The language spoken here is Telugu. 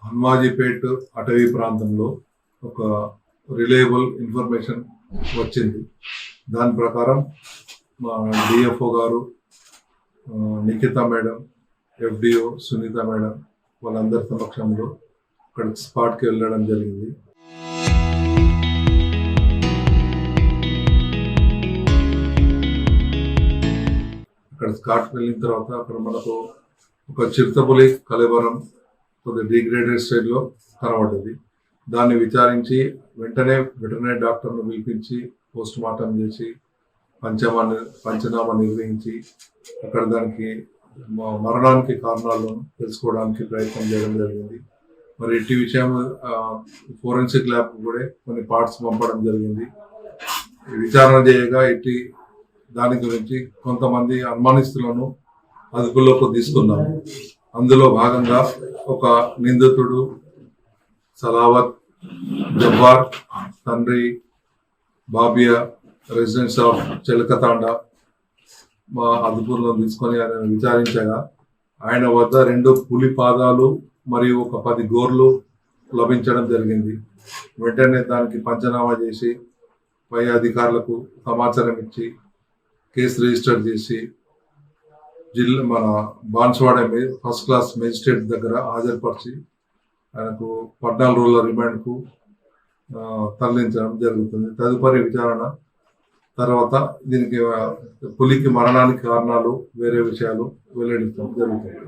హన్మాజీపేట్ అటవీ ప్రాంతంలో ఒక రిలయబుల్ ఇన్ఫర్మేషన్ వచ్చింది. దాని ప్రకారం మా డిఎఫ్ఓ గారు, Nikhita madam, FDO Sunitha madam వాళ్ళందరి సమక్షంలో అక్కడ స్పాట్కి వెళ్ళడం జరిగింది. అక్కడ స్పాట్కి వెళ్ళిన తర్వాత అక్కడ మనకు ఒక చిరుతపులి కళేబరం కొద్దిగా డిగ్రేడెడ్ స్టేజ్లో కనబడ్డది. దాన్ని విచారించి వెంటనే వెటర్నరీ డాక్టర్ను పిలిపించి పోస్ట్ మార్టం చేసి పంచనామా నిర్వహించి అక్కడ దానికి మరణానికి కారణాలను తెలుసుకోవడానికి ప్రయత్నం చేయడం జరిగింది. మరి ఇట్టి విషయం ఫోరెన్సిక్ ల్యాబ్ కూడా కొన్ని పార్ట్స్ పంపడం జరిగింది. విచారణ చేయగా ఇట్టి దాని గురించి కొంతమంది అనుమానిస్తులను అదుపులోకి తీసుకున్నాము. అందులో భాగంగా ఒక నిందితుడు సలావత్ జబ్బార్ తండ్రి బాబియా రెసిడెన్స్ ఆఫ్ చిలకతాండ మా అదుపులో తీసుకొని ఆయన విచారించగా ఆయన వద్ద 2 పులి పాదాలు మరియు ఒక 10 గోర్లు లభించడం జరిగింది. వెంటనే దానికి పంచనామా చేసి పై అధికారులకు సమాచారం ఇచ్చి కేసు రిజిస్టర్ చేసి మన బాన్స్వాడ ఫస్ట్ క్లాస్ మేజిస్ట్రేట్ దగ్గర హాజరుపరిచి ఆయనకు 14 రోజుల రిమాండ్కు తరలించడం జరుగుతుంది. తదుపరి విచారణ తర్వాత దీనికి పులికి మరణానికి కారణాలు వేరే విషయాలు వెల్లడించడం జరుగుతుంది.